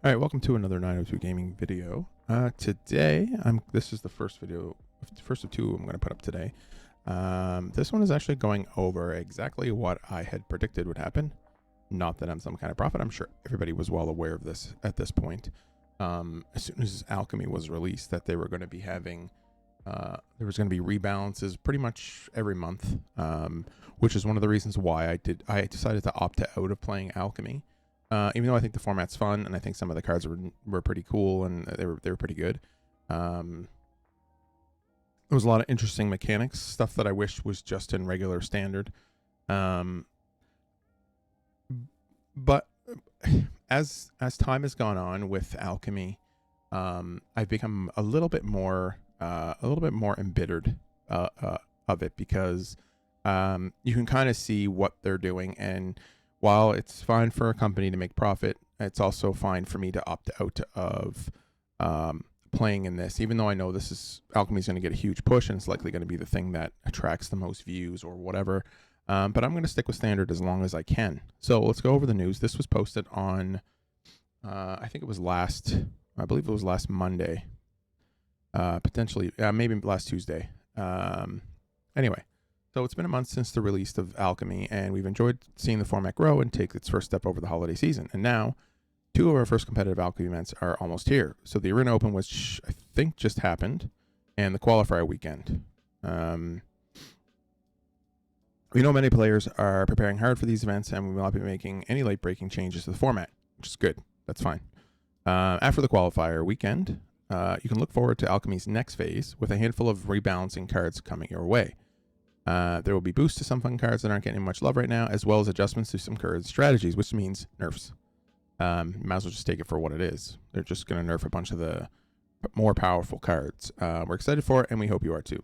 All right, welcome to another 902 gaming video. Today, this is the first of two I'm going to put up today. This one is actually going over exactly what I had predicted would happen. Not that I'm some kind of prophet. I'm sure everybody was well aware of this at this point. As soon as Alchemy was released, that they were going to be having, there was going to be rebalances pretty much every month, which is one of the reasons why I decided to opt out of playing Alchemy. Even though I think the format's fun and I think some of the cards were pretty cool and they were pretty good. There was a lot of interesting mechanics, stuff that I wish was just in regular standard. But as time has gone on with Alchemy, I've become a little bit more embittered of it, because you can kind of see what they're doing, and while it's fine for a company to make profit, it's also fine for me to opt out of playing in this, even though I know Alchemy is going to get a huge push and it's likely going to be the thing that attracts the most views or whatever. But I'm going to stick with standard as long as I can. So let's go over the news. This was posted on, I believe it was last Monday, potentially, maybe last Tuesday. Anyway. So it's been a month since the release of Alchemy, and we've enjoyed seeing the format grow and take its first step over the holiday season. And now, two of our first competitive Alchemy events are almost here. So the Arena Open, which I think just happened, and the qualifier weekend. We know many players are preparing hard for these events, and we will not be making any late-breaking changes to the format, which is good. That's fine. After the qualifier weekend, you can look forward to Alchemy's next phase with a handful of rebalancing cards coming your way. There will be boosts to some fun cards that aren't getting much love right now, as well as adjustments to some card strategies, which means nerfs. You might as well just take it for what it is. They're just going to nerf a bunch of the more powerful cards. We're excited for it, and we hope you are too.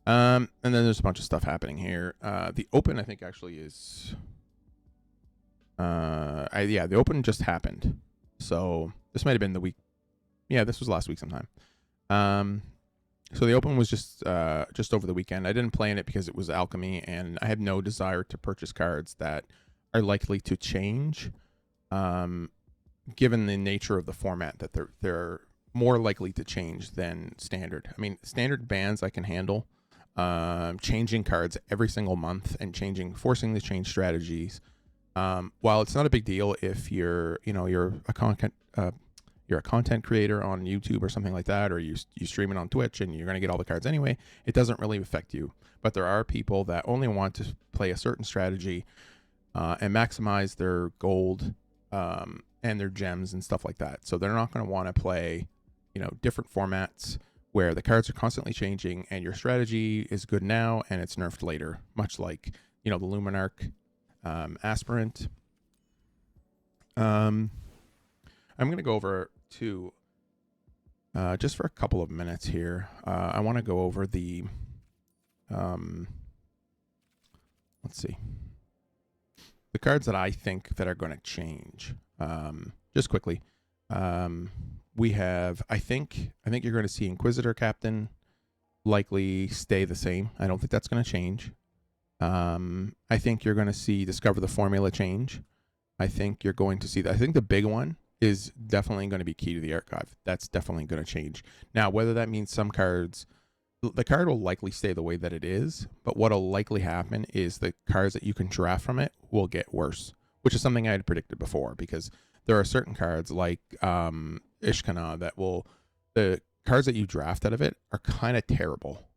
And then there's a bunch of stuff happening here. The Open, I think, actually is... the Open just happened. So this might have been the week... Yeah, this was last week sometime. So the Open was just over the weekend. I didn't play in it because it was Alchemy, and I have no desire to purchase cards that are likely to change, given the nature of the format, that they're more likely to change than standard. I mean, standard bans I can handle. Changing cards every single month and forcing to change strategies. While it's not a big deal if you're a content creator on YouTube or something like that, or you stream it on Twitch and you're going to get all the cards anyway, it doesn't really affect you. But there are people that only want to play a certain strategy and maximize their gold and their gems and stuff like that. So they're not going to want to play, different formats where the cards are constantly changing and your strategy is good now and it's nerfed later, much like, the Luminarch Aspirant. I'm going to go over to just for a couple of minutes here. I want to go over the let's see, the cards that I think that are going to change. Just quickly, we have I think you're going to see Inquisitor Captain likely stay the same. I don't think that's going to change. I think you're going to see Discover the Formula change. I think you're going to see that. I think the big one is definitely going to be Key to the Archive. That's definitely going to change. Now, whether that means some cards, the card will likely stay the way that it is, but what will likely happen is the cards that you can draft from it will get worse, which is something I had predicted before, because there are certain cards like Ishkana the cards that you draft out of it are kind of terrible.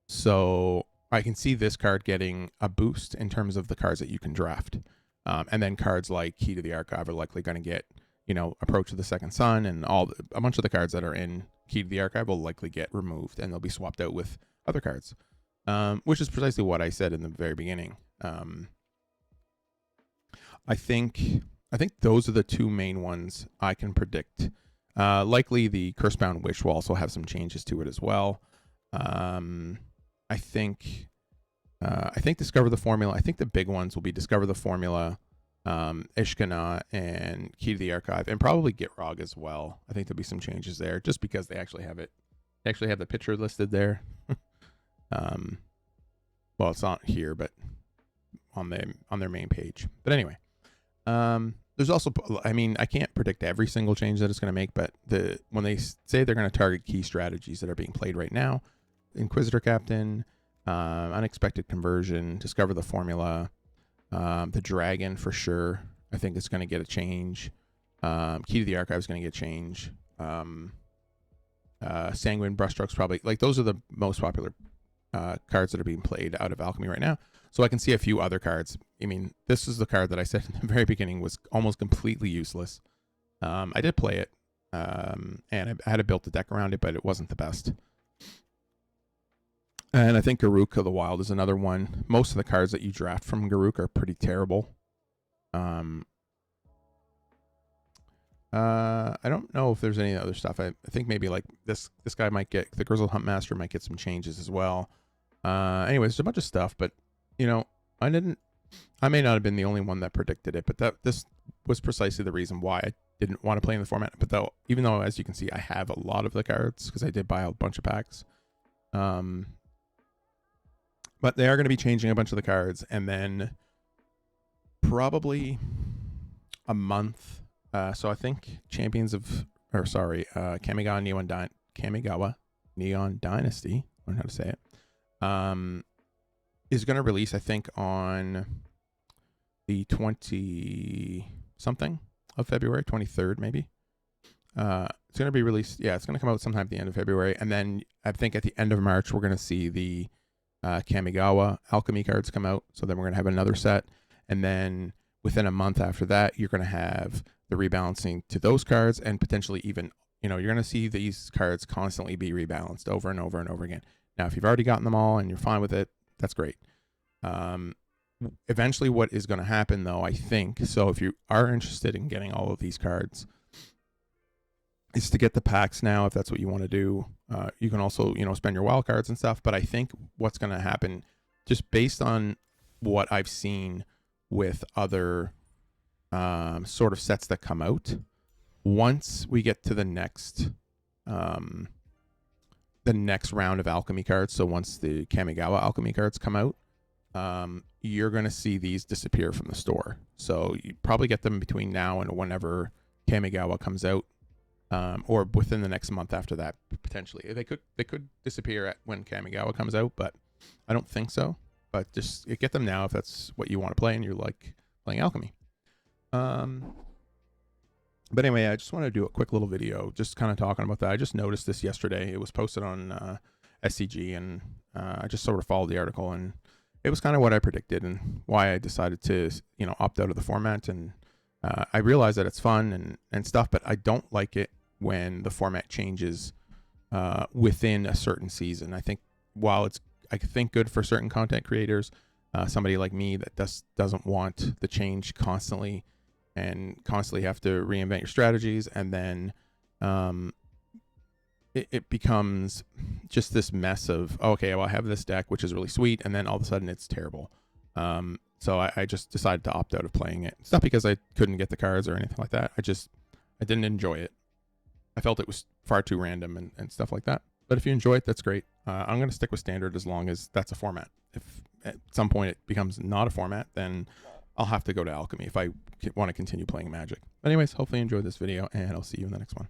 So I can see this card getting a boost in terms of the cards that you can draft. And then cards like Key to the Archive are likely going to get, Approach of the Second Sun, and a bunch of the cards that are in Key to the Archive will likely get removed, and they'll be swapped out with other cards, which is precisely what I said in the very beginning. I think those are the two main ones I can predict. Likely the Cursebound Wish will also have some changes to it as well. I think Discover the Formula. I think the big ones will be Discover the Formula, Ishkana, and Key to the Archive, and probably Gitrog as well. I think there'll be some changes there, just because they actually have it. They actually have the picture listed there. Well, it's not here, but on their main page. But anyway, there's also, I mean, I can't predict every single change that it's going to make, but when they say they're going to target key strategies that are being played right now, Inquisitor Captain, Unexpected Conversion, Discover the Formula, the Dragon for sure, I think it's going to get a change. Key to the Archive is going to get a change. Sanguine Brushstrokes probably, like those are the most popular cards that are being played out of Alchemy right now. So I can see a few other cards. I mean, this is the card that I said in the very beginning was almost completely useless. I did play it, and I had built a deck around it, but it wasn't the best. And I think Garruk of the Wild is another one. Most of the cards that you draft from Garruk are pretty terrible. I don't know if there's any other stuff. I think maybe like this guy might get, the Grizzled Huntmaster might get some changes as well. Anyways, there's a bunch of stuff, but you know, I may not have been the only one that predicted it, but this was precisely the reason why I didn't want to play in the format. But even though, as you can see, I have a lot of the cards because I did buy a bunch of packs. But they are going to be changing a bunch of the cards, and then probably a month. So I think Kamigawa Neon Dynasty, I don't know how to say it, is going to release, I think, on the 20-something of February, 23rd maybe. It's going to be released. Yeah, it's going to come out sometime at the end of February. And then I think at the end of March, we're going to see the Kamigawa Alchemy cards come out. So then we're going to have another set. And then within a month after that, you're going to have the rebalancing to those cards, and potentially even, you know, you're going to see these cards constantly be rebalanced over and over and over again. Now, if you've already gotten them all and you're fine with it, that's great. Eventually what is going to happen, though, I think, so if you are interested in getting all of these cards, is to get the packs now, if that's what you want to do. You can also, you know, spend your wild cards and stuff, but I think what's going to happen, just based on what I've seen with other sort of sets that come out, once we get to the next round of Alchemy cards, so once the Kamigawa Alchemy cards come out, you're going to see these disappear from the store. So you probably get them between now and whenever Kamigawa comes out, or within the next month after that, potentially. They could disappear when Kamigawa comes out, but I don't think so. But just get them now if that's what you want to play and you like playing Alchemy. But anyway, I just want to do a quick little video just kind of talking about that. I just noticed this yesterday. It was posted on SCG, and I just sort of followed the article, and it was kind of what I predicted and why I decided to, you know, opt out of the format. And I realize that it's fun and stuff, but I don't like it when the format changes within a certain season. I think while it's, I think, good for certain content creators, somebody like me that doesn't want the change constantly and constantly have to reinvent your strategies, and then it becomes just this mess of, okay, well, I have this deck which is really sweet, and then all of a sudden it's terrible. So I just decided to opt out of playing it. It's not because I couldn't get the cards or anything like that. I didn't enjoy it. I felt it was far too random and stuff like that. But if you enjoy it, that's great. I'm going to stick with standard as long as that's a format. If at some point it becomes not a format, then I'll have to go to Alchemy if I want to continue playing Magic. But anyways, hopefully you enjoyed this video, and I'll see you in the next one.